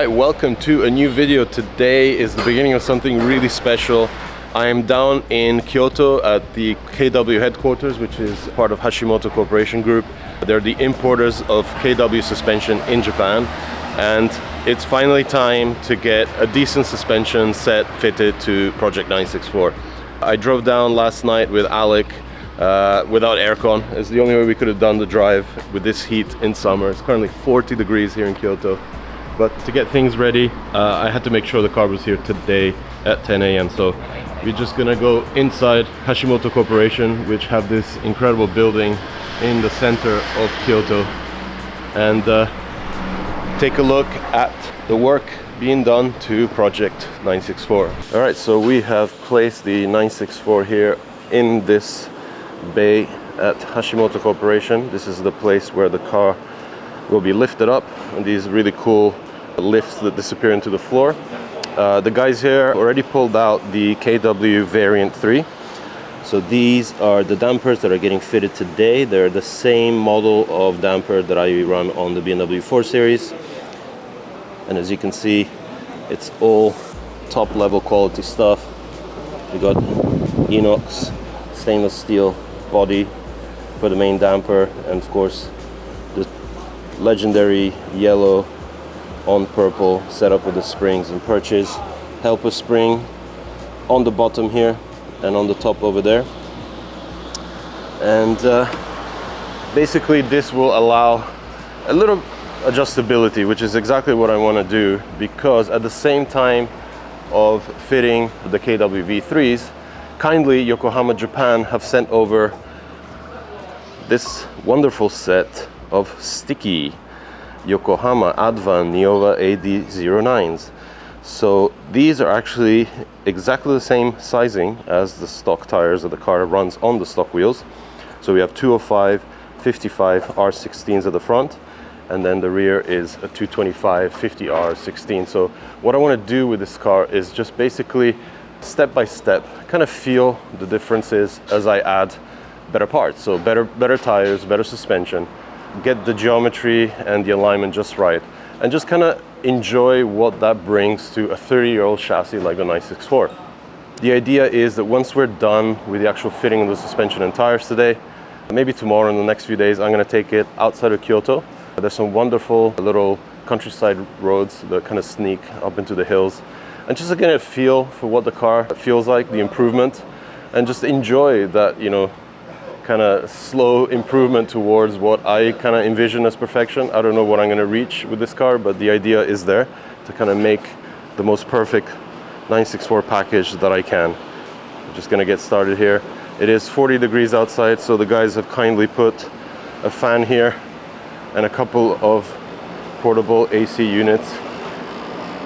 Alright, welcome to a new video. Today is the beginning of something really special. I am down in Kyoto at the KW headquarters, which is part of Hashimoto Corporation group. They're the importers of KW suspension in Japan, and it's finally time to get a decent suspension set fitted to Project 964. I drove down last night with Alec without aircon. It's the only way we could have done the drive with this heat in summer. It's currently 40 degrees here in Kyoto. But to get things ready, I had to make sure the car was here today at 10 a.m. So we're just gonna go inside Hashimoto Corporation, which have this incredible building in the center of Kyoto, and take a look at the work being done to Project 964. All right, so we have placed the 964 here in this bay at Hashimoto Corporation. This is the place where the car will be lifted up, and these really cool lifts that disappear into the floor. The guys here already pulled out the KW Variant 3. So these are the dampers that are getting fitted today. They're the same model of damper that I run on the BMW 4 Series. And as you can see, it's all top level quality stuff. We got inox stainless steel body for the main damper, and of course the legendary yellow on purple setup with the springs and perches. Helper spring on the bottom here and on the top over there. And basically this will allow a little adjustability, which is exactly what I want to do, because at the same time of fitting the KW V3s, kindly Yokohama Japan have sent over this wonderful set of sticky Yokohama Advan Neova AD09s. So these are actually exactly the same sizing as the stock tires that the car runs on the stock wheels. So we have 205, 55 R16s at the front, and then the rear is a 225, 50 R16. So what I want to do with this car is just basically step by step kind of feel the differences as I add better parts. So better tires, better suspension, get the geometry and the alignment just right, and just kind of enjoy what that brings to a 30-year-old chassis like the 964. The idea is that once we're done with the actual fitting of the suspension and tires today, maybe tomorrow, in the next few days, I'm going to take it outside of Kyoto. There's some wonderful little countryside roads that kind of sneak up into the hills, and just get a feel for what the car feels like, the improvement, and just enjoy that, you know, kind of slow improvement towards what I kind of envision as perfection. I don't know what I'm going to reach with this car, but the idea is there to kind of make the most perfect 964 package that I can. I'm just going to get started here. It is 40 degrees outside, so the guys have kindly put a fan here and a couple of portable AC units,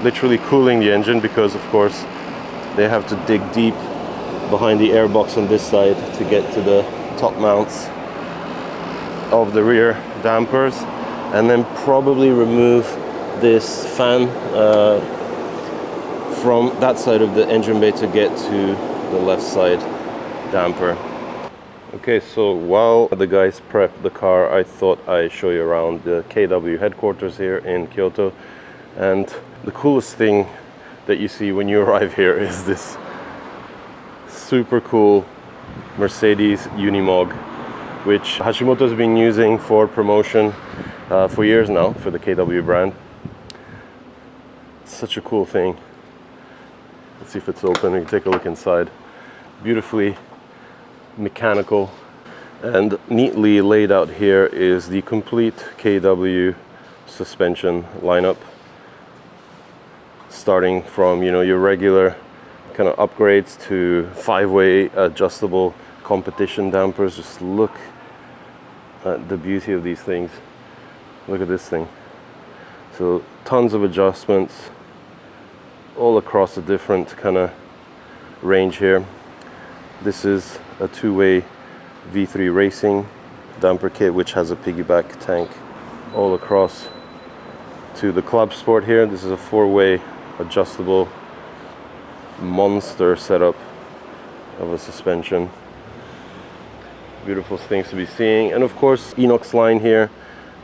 literally cooling the engine, because of course they have to dig deep behind the airbox on this side to get to the top mounts of the rear dampers, and then probably remove this fan from that side of the engine bay to get to the left side damper. Okay, so while the guys prep the car, I thought I'd show you around the KW headquarters here in Kyoto. And the coolest thing that you see when you arrive here is this super cool Mercedes Unimog, which Hashimoto's been using for promotion for years now for the KW brand. It's such a cool thing. Let's see if it's open. We can take a look inside. Beautifully mechanical, and neatly laid out here is the complete KW suspension lineup, starting from, you know, your regular kind of upgrades to 5-way adjustable competition dampers. Just look at the beauty of these things. Look at this thing. So tons of adjustments all across a different kind of range here. This is a 2-way V3 racing damper kit, which has a piggyback tank all across to the Club Sport here. This is a 4-way adjustable monster setup of a suspension. Beautiful things to be seeing. And of course, inox line here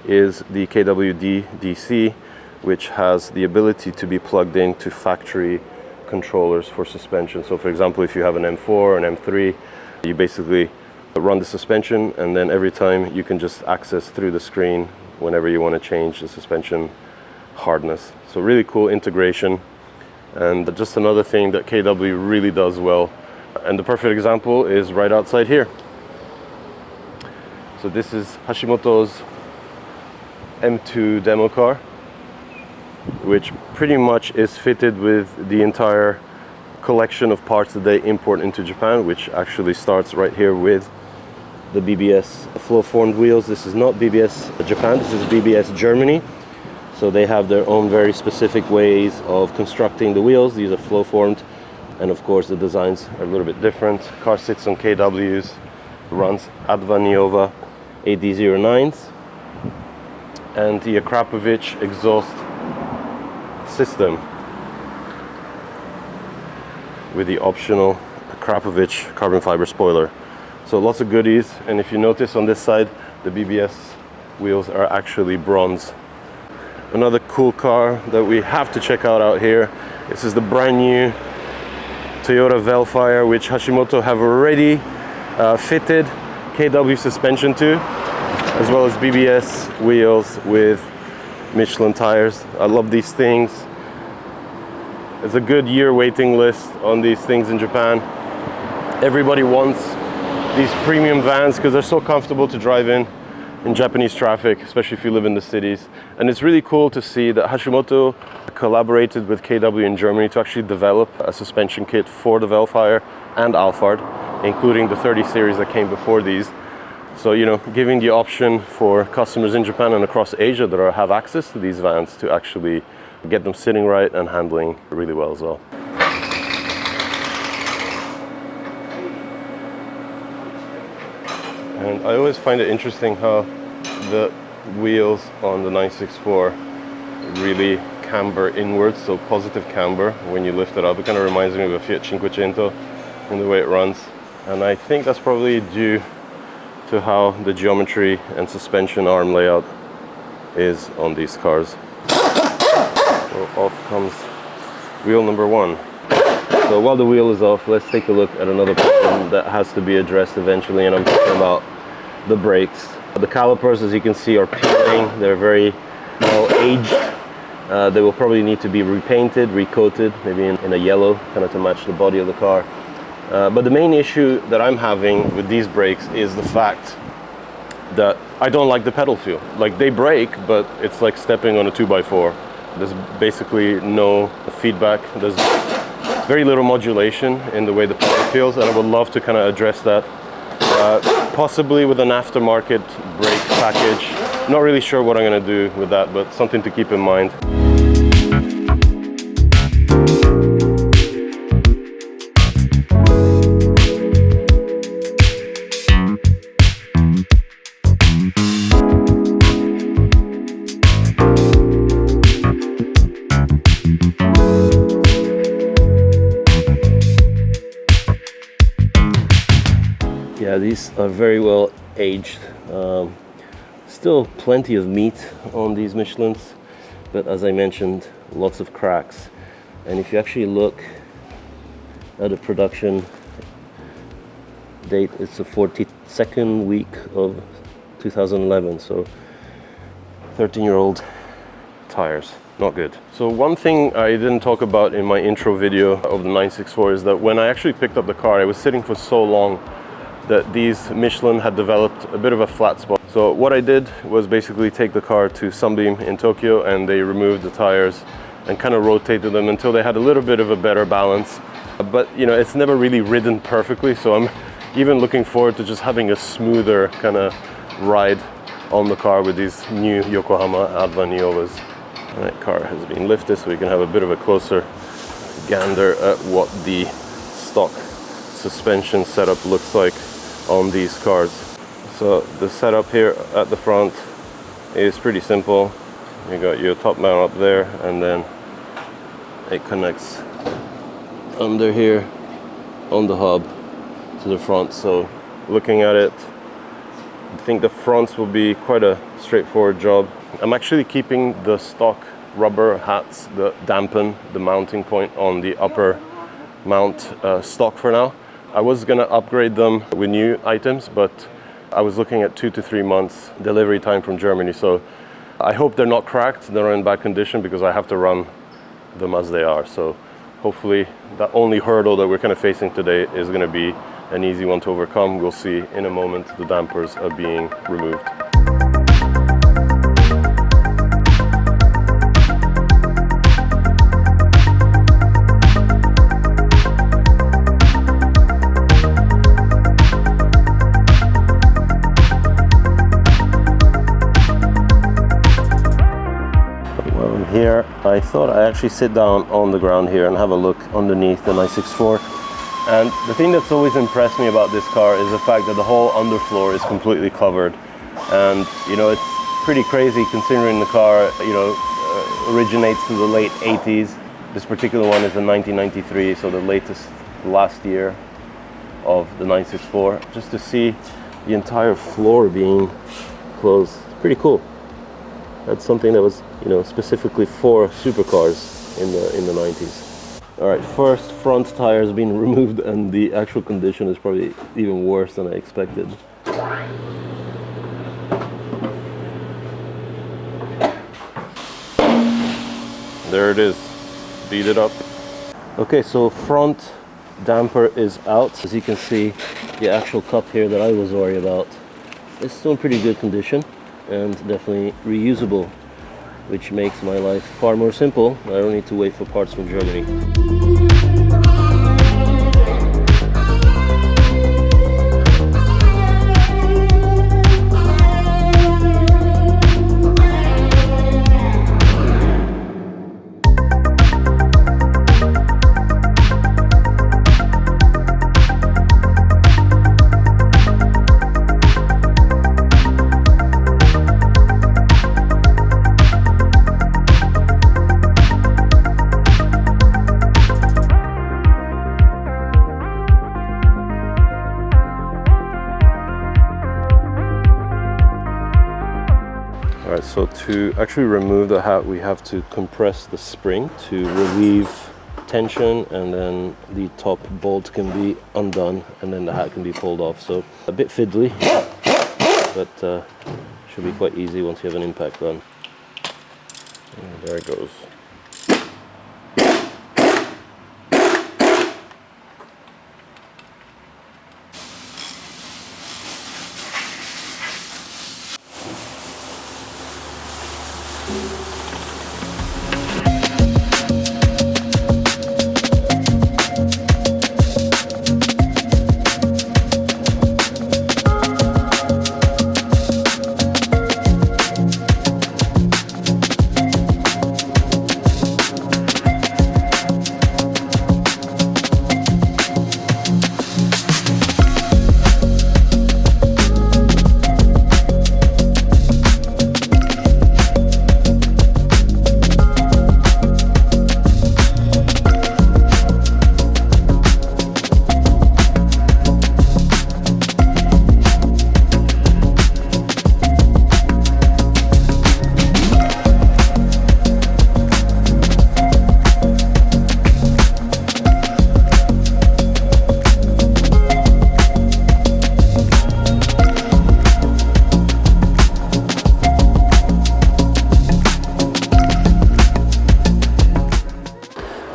is the KWD DC, which has the ability to be plugged into factory controllers for suspension. So for example, if you have an M4 or an M3, you basically run the suspension, and then every time you can just access through the screen whenever you want to change the suspension hardness. So really cool integration, and just another thing that KW really does well. And the perfect example is right outside here. So this is Hashimoto's M2 demo car, which pretty much is fitted with the entire collection of parts that they import into Japan, which actually starts right here with the BBS flow formed wheels. This is not BBS Japan, this is BBS Germany. So they have their own very specific ways of constructing the wheels. These are flow formed, and of course the designs are a little bit different. Car sits on KWs, runs Advan Neova AD09s, and the Akrapovic exhaust system with the optional Akrapovic carbon fiber spoiler. So lots of goodies, and if you notice on this side, the BBS wheels are actually bronze. Another cool car that we have to check out here, this is the brand new Toyota Velfire, which Hashimoto have already fitted KW suspension to, as well as BBS wheels with Michelin tires. I love these things. There's a good year waiting list on these things in Japan. Everybody wants these premium vans because they're so comfortable to drive in Japanese traffic, especially if you live in the cities. And it's really cool to see that Hashimoto collaborated with KW in Germany to actually develop a suspension kit for the Velfire and Alphard, including the 30 series that came before these. So, you know, giving the option for customers in Japan and across Asia that have access to these vans to actually get them sitting right and handling really well as well. And I always find it interesting how the wheels on the 964 really camber inwards, so positive camber when you lift it up. It kind of reminds me of a Fiat Cinquecento in the way it runs. And I think that's probably due to how the geometry and suspension arm layout is on these cars. So off comes wheel number one. So while the wheel is off, let's take a look at another problem that has to be addressed eventually, and I'm talking about the brakes. The calipers, as you can see, are peeling. They're very well aged. They will probably need to be repainted, recoated, maybe in a yellow, kind of to match the body of the car. But the main issue that I'm having with these brakes is the fact that I don't like the pedal feel. Like, they brake, but it's like stepping on a 2x4. There's basically no feedback. There's very little modulation in the way the pedal feels, and I would love to kind of address that. Possibly with an aftermarket brake package. Not really sure what I'm going to do with that, but something to keep in mind. Yeah, these are very well aged. Still plenty of meat on these Michelins, but as I mentioned, lots of cracks. And if you actually look at the production date, it's the 42nd week of 2011, so 13-year-old tires. Not good. So one thing I didn't talk about in my intro video of the 964 is that when I actually picked up the car, I was sitting for so long that these Michelin had developed a bit of a flat spot. So what I did was basically take the car to Sunbeam in Tokyo, and they removed the tires and kind of rotated them until they had a little bit of a better balance. But you know, it's never really ridden perfectly, so I'm even looking forward to just having a smoother kind of ride on the car with these new Yokohama Advan Neovas. That car has been lifted so we can have a bit of a closer gander at what the stock suspension setup looks like on these cars. So the setup here at the front is pretty simple. You got your top mount up there, and then it connects under here on the hub to the front. So looking at it, I think the fronts will be quite a straightforward job. I'm actually keeping the stock rubber hats that dampen the mounting point on the upper mount stock for now. I was gonna upgrade them with new items, but I was looking at 2 to 3 months delivery time from Germany, so I hope they're not cracked, they're not in bad condition, because I have to run them as they are. So hopefully that only hurdle that we're kind of facing today is going to be an easy one to overcome. We'll see in a moment. The dampers are being removed. Here, I thought I'd actually sit down on the ground here and have a look underneath the 964. And the thing that's always impressed me about this car is the fact that the whole underfloor is completely covered. And you know, it's pretty crazy considering the car, you know, originates in the late 80s. This particular one is a 1993, so the last year of the 964. Just to see the entire floor being closed, it's pretty cool. That's something that was, you know, specifically for supercars in the 90s. All right, first front tire has been removed, and the actual condition is probably even worse than I expected. There it is, beat it up. Okay, so front damper is out. As you can see, the actual cup here that I was worried about is still in pretty good condition and definitely reusable, which makes my life far more simple. I don't need to wait for parts from Germany. Alright, so to actually remove the hat, we have to compress the spring to relieve tension, and then the top bolt can be undone, and then the hat can be pulled off. So a bit fiddly, but should be quite easy once you have an impact gun. And there it goes.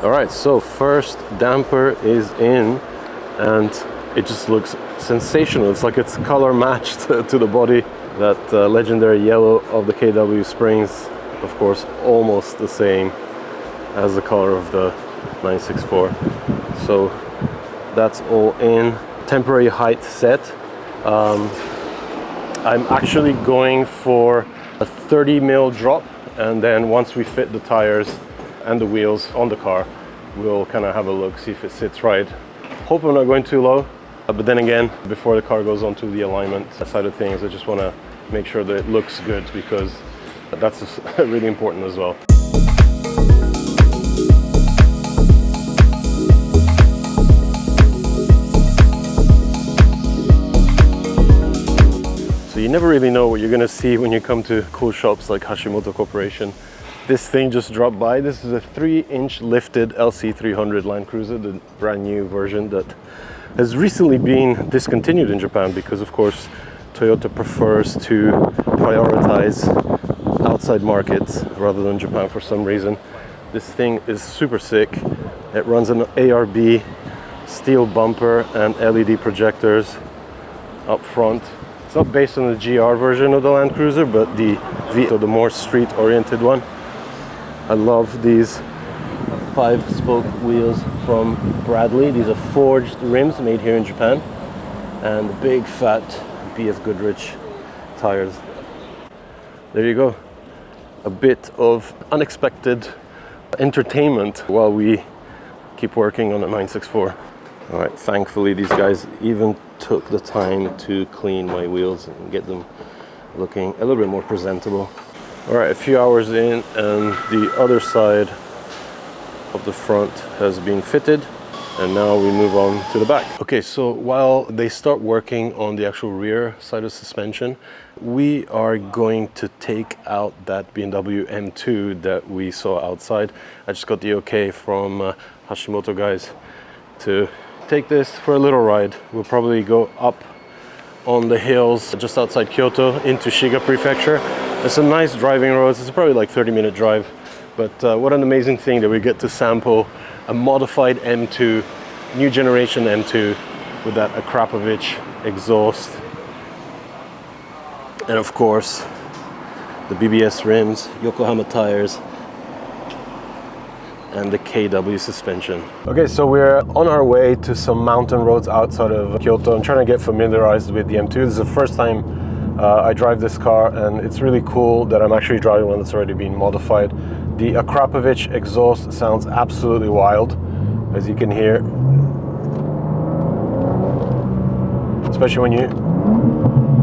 Alright, so first damper is in, and it just looks sensational. It's like it's color matched to the body. That legendary yellow of the KW springs, of course, almost the same as the color of the 964. So that's all in. Temporary height set. I'm actually going for a 30 mil drop, and then once we fit the tires and the wheels on the car, we'll kind of have a look, see if it sits right. Hope I'm not going too low, but then again, before the car goes onto the alignment side of things, I just want to make sure that it looks good, because that's really important as well. So you never really know what you're going to see when you come to cool shops like Hashimoto Corporation. This thing just dropped by. This is a 3-inch lifted LC300 Land Cruiser, the brand new version that has recently been discontinued in Japan because, of course, Toyota prefers to prioritize outside markets rather than Japan for some reason. This thing is super sick. It runs an ARB steel bumper and LED projectors up front. It's not based on the GR version of the Land Cruiser, but the more street-oriented one. I love these 5-spoke wheels from Bradley. These are forged rims made here in Japan, and the big fat BF Goodrich tires. There you go. A bit of unexpected entertainment while we keep working on the 964. All right, thankfully these guys even took the time to clean my wheels and get them looking a little bit more presentable. All right, a few hours in and the other side of the front has been fitted, and now we move on to the back. Okay, so while they start working on the actual rear side of suspension, we are going to take out that BMW M2 that we saw outside. I just got the okay from Hashimoto guys to take this for a little ride. We'll probably go up on the hills just outside Kyoto into Shiga Prefecture. There's some nice driving roads. It's probably like 30-minute drive, but what an amazing thing that we get to sample a modified M2, new generation M2 with that Akrapovic exhaust. And of course, the BBS rims, Yokohama tires, and the KW suspension. Okay, so we're on our way to some mountain roads outside of Kyoto. I'm trying to get familiarized with the M2. This is the first time I drive this car, and it's really cool that I'm actually driving one that's already been modified. The Akrapovic exhaust sounds absolutely wild, as you can hear. Especially when you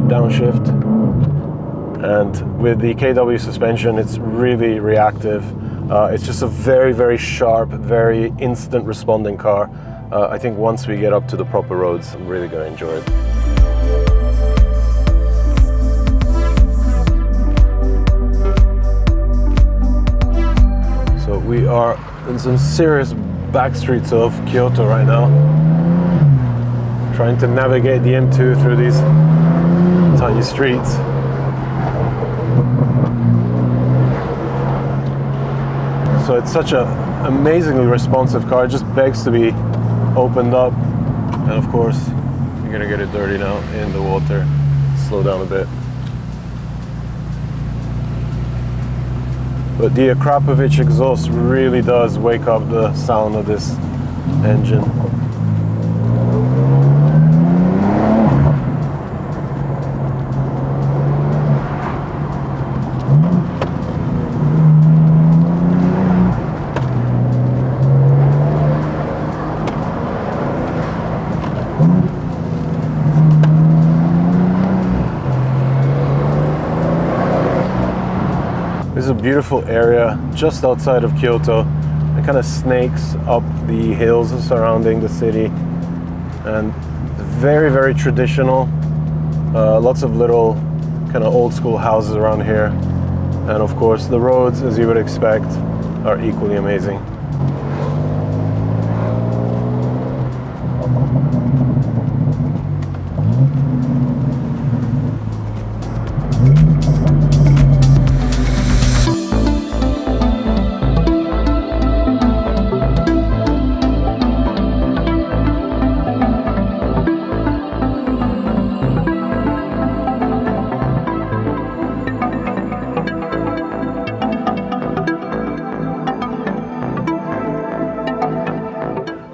downshift. And with the KW suspension, it's really reactive. It's just a very, very sharp, very instant responding car. I think once we get up to the proper roads, I'm really going to enjoy it. So we are in some serious back streets of Kyoto right now, trying to navigate the M2 through these tiny streets. So it's such an amazingly responsive car. It just begs to be opened up. And of course, you're gonna get it dirty now in the water. Slow down a bit. But the Akrapovic exhaust really does wake up the sound of this engine. This is a beautiful area just outside of Kyoto. It kind of snakes up the hills surrounding the city, and very, very traditional. Lots of little kind of old school houses around here, and of course the roads, as you would expect, are equally amazing.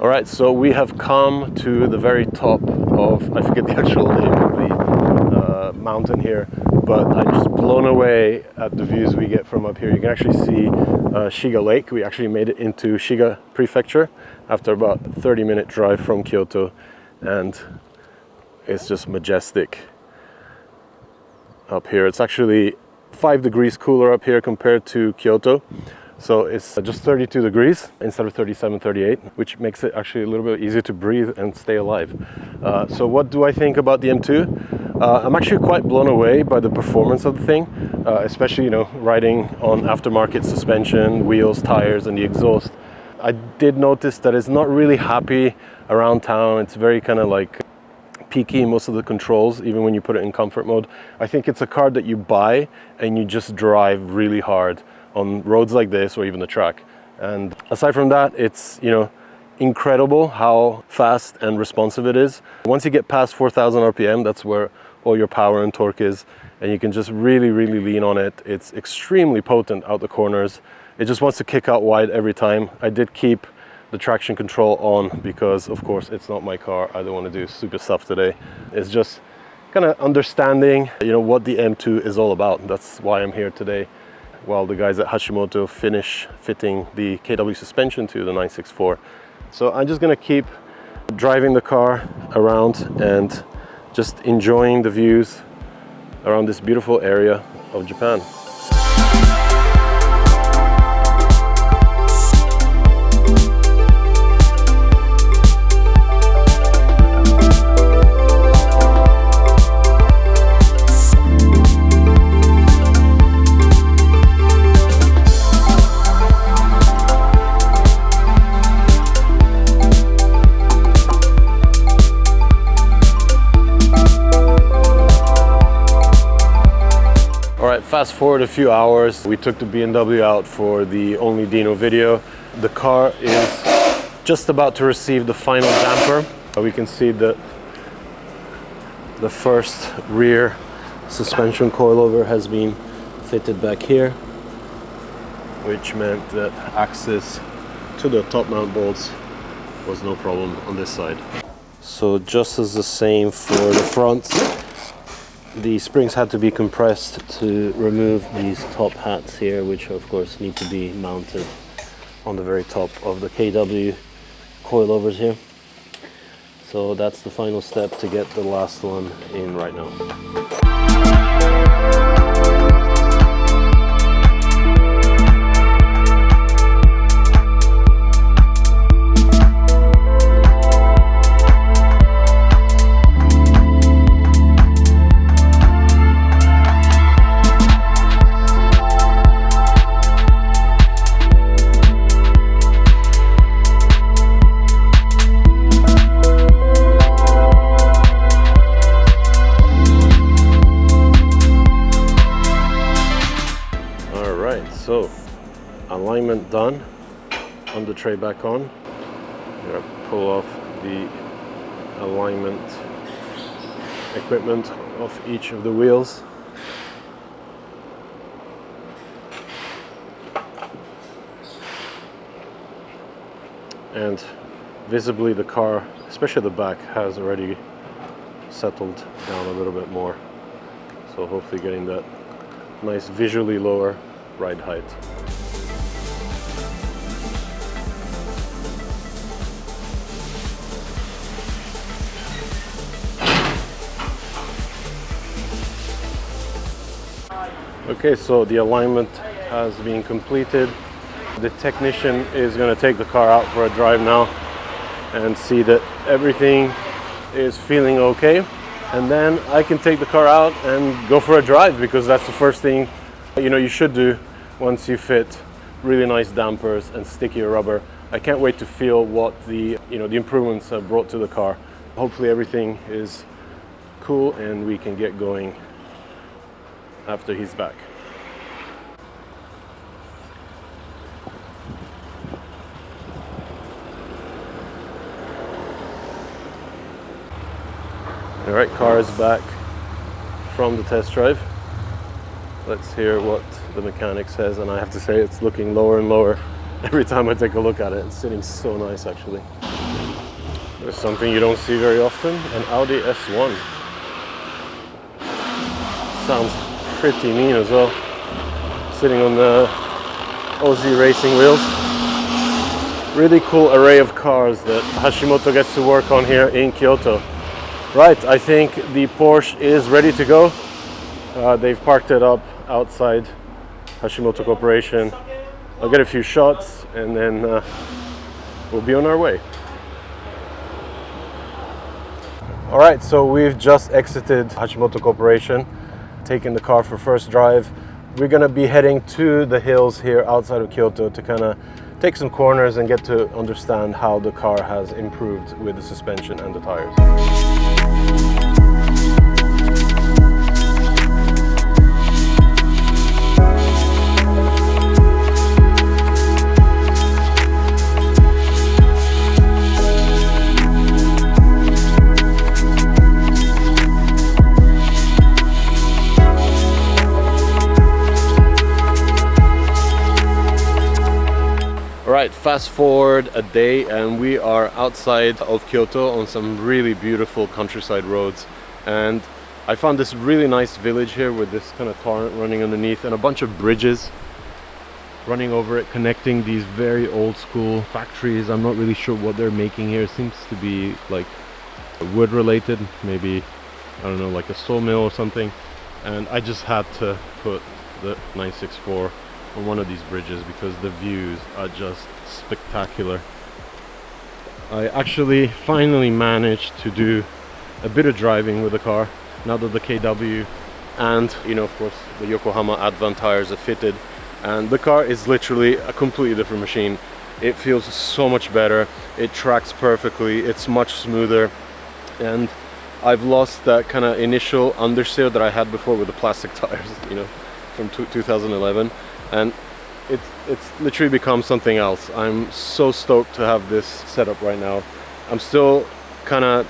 Alright, so we have come to the very top of, I forget the actual name of the mountain here, but I'm just blown away at the views we get from up here. You can actually see Shiga Lake. We actually made it into Shiga Prefecture after about a 30-minute drive from Kyoto, and it's just majestic up here. It's actually 5 degrees cooler up here compared to Kyoto. So it's just 32 degrees instead of 37, 38, which makes it actually a little bit easier to breathe and stay alive. So what do I think about the M2? I'm actually quite blown away by the performance of the thing, especially, you know, riding on aftermarket suspension, wheels, tires, and the exhaust. I did notice that it's not really happy around town. It's very kind of like peaky, most of the controls, even when you put it in comfort mode. I think it's a car that you buy and you just drive really hard on roads like this or even the track. And aside from that, it's, you know, incredible how fast and responsive it is. Once you get past 4,000 RPM, that's where all your power and torque is, and you can just really lean on it. It's extremely potent out the corners. It just wants to kick out wide every time. I did keep the traction control on because, of course, it's not my car. I don't want to do stupid stuff today. It's just kind of understanding, you know, what the M2 is all about. That's why I'm here today, while the guys at Hashimoto finish fitting the KW suspension to the 964. So I'm just gonna keep driving the car around and just enjoying the views around this beautiful area of Japan. Fast forward a few hours, we took the BMW out for the Only Dino video. The car is just about to receive the final damper. We can see that the first rear suspension coilover has been fitted back here, which meant that access to the top mount bolts was no problem on this side. So just as the same for the front, the springs had to be compressed to remove these top hats here, which of course need to be mounted on the very top of the KW coilovers here. So that's the final step to get the last one in right now. So, alignment done, under tray back on. I'm going to pull off the alignment equipment off each of the wheels. And visibly the car, especially the back, has already settled down a little bit more. So hopefully getting that nice visually lower ride height. Okay, so the alignment has been completed. The technician is going to take the car out for a drive now and see that everything is feeling okay. And then I can take the car out and go for a drive, because that's the first thing, you know, you should do once you fit really nice dampers and stickier rubber. I can't wait to feel what the improvements have brought to the car. Hopefully everything is cool and we can get going after he's back. All right, car is back from the test drive. Let's hear what the mechanic says, and I have to say it's looking lower and lower every time I take a look at it. It's sitting so nice, actually. There's something you don't see very often, an Audi S1. Sounds pretty mean as well, sitting on the OZ racing wheels. Really cool array of cars that Hashimoto gets to work on here in Kyoto. Right, I think the Porsche is ready to go. They've parked it up outside Hashimoto Corporation. I'll get a few shots and then we'll be on our way. All right, so we've just exited Hashimoto Corporation, taken the car for first drive. We're gonna be heading to the hills here outside of Kyoto to kind of take some corners and get to understand how the car has improved with the suspension and the tires. Right, fast forward a day and we are outside of Kyoto on some really beautiful countryside roads, and I found this really nice village here with this kind of torrent running underneath and a bunch of bridges running over it, connecting these very old school factories. I'm not really sure what they're making here. It seems to be like wood related, maybe, I don't know, like a sawmill or something. And I just had to put the 964 on one of these bridges because the views are just spectacular. I actually finally managed to do a bit of driving with the car now that the KW and, you know, of course the Yokohama Advan tires are fitted, and the car is literally a completely different machine. It feels so much better, it tracks perfectly, it's much smoother, and I've lost that kind of initial understeer that I had before with the plastic tires, you know, from 2011. And it's literally become something else. I'm so stoked to have this setup right now. I'm still kind of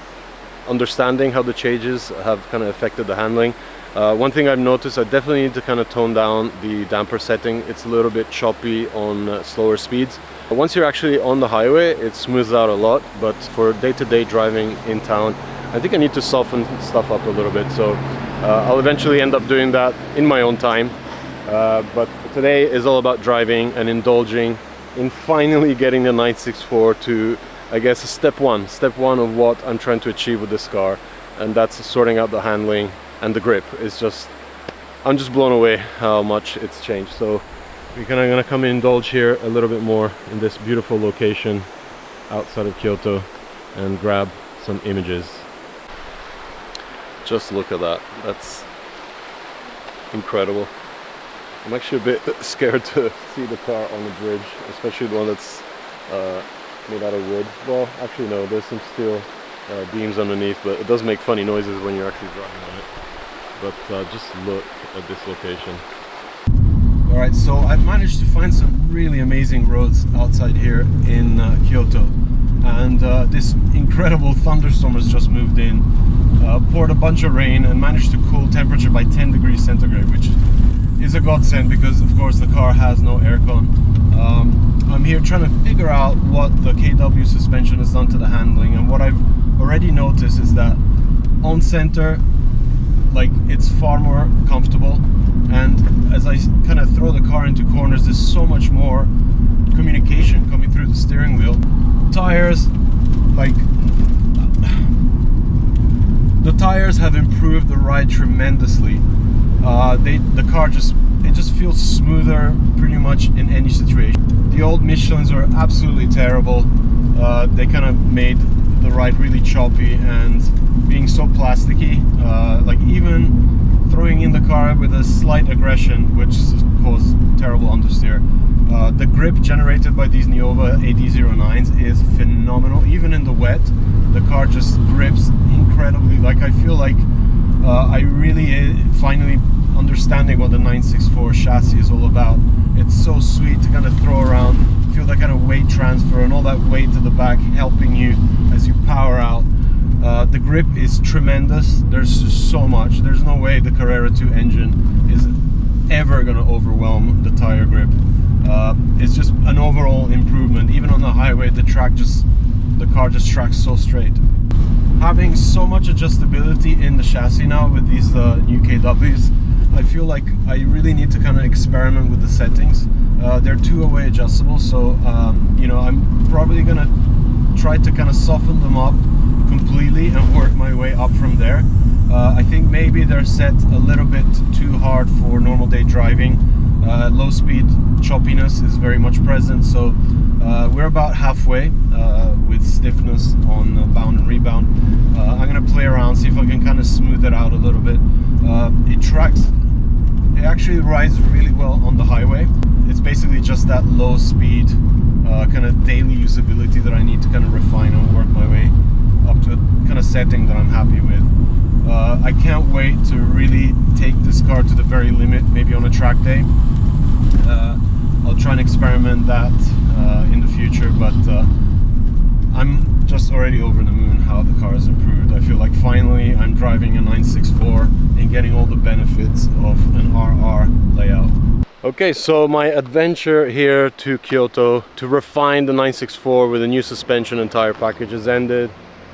understanding how the changes have kind of affected the handling. One thing I've noticed, I definitely need to kind of tone down the damper setting. It's a little bit choppy on slower speeds. Once you're actually on the highway, it smooths out a lot, but for day-to-day driving in town, I think I need to soften stuff up a little bit. So I'll eventually end up doing that in my own time. But today is all about driving and indulging in finally getting the 964 to, I guess, step one of what I'm trying to achieve with this car, and that's sorting out the handling and the grip. It's just, I'm just blown away how much it's changed. So we're kind of gonna come and indulge here a little bit more in this beautiful location outside of Kyoto and grab some images. Just look at that, that's incredible. I'm actually a bit scared to see the car on the bridge, especially the one that's made out of wood. Well, actually no, there's some steel beams underneath, but it does make funny noises when you're actually driving on it. But just look at this location. Alright, so I've managed to find some really amazing roads outside here in Kyoto. And this incredible thunderstorm has just moved in, poured a bunch of rain and managed to cool temperature by 10 degrees centigrade, which is a godsend because of course the car has no aircon. I'm here trying to figure out what the KW suspension has done to the handling, and what I've already noticed is that on center, like, it's far more comfortable, and as I kind of throw the car into corners, there's so much more communication coming through the steering wheel. Tires, like, the tires have improved the ride tremendously. The car just feels smoother pretty much in any situation. The old Michelins are absolutely terrible. They kind of made the ride really choppy and being so plasticky. Like, even throwing in the car with a slight aggression, which caused terrible understeer. The grip generated by these Neova AD09s is phenomenal. Even in the wet, the car just grips incredibly. Like, I feel like I really finally understanding what the 964 chassis is all about. It's so sweet to kind of throw around, feel that kind of weight transfer and all that weight to the back helping you as you power out. The grip is tremendous. There's just so much. There's no way the Carrera 2 engine is ever going to overwhelm the tire grip. It's just an overall improvement. Even on the highway, the car just tracks so straight. Having so much adjustability in the chassis now with these new KWs, I feel like I really need to kind of experiment with the settings. They're two-way adjustable, so you know, I'm probably gonna try to kind of soften them up completely and work my way up from there. I think maybe they're set a little bit too hard for normal day driving. Low speed choppiness is very much present, so we're about halfway with stiffness on bound and rebound. I'm gonna play around, see if I can kind of smooth it out a little bit. It actually rides really well on the highway. It's basically just that low speed kind of daily usability that I need to kind of refine and work my way up to a kind of setting that I'm happy with. I can't wait to really take this car to the very limit, maybe on a track day. I'll try and experiment that in the future, but I'm just already over the moon how the car has improved. I feel like finally I'm driving a 964 and getting all the benefits of an RR layout. Okay, so my adventure here to Kyoto to refine the 964 with a new suspension and tire package has ended.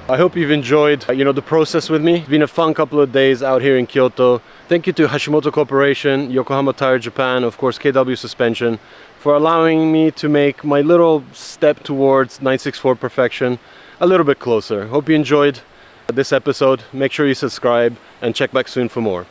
I hope you've enjoyed, the process with me. It's been a fun couple of days out here in Kyoto. Thank you to Hashimoto Corporation, Yokohama Tire Japan, of course KW Suspension, for allowing me to make my little step towards 964 perfection a little bit closer. Hope you enjoyed this episode. Make sure you subscribe and check back soon for more.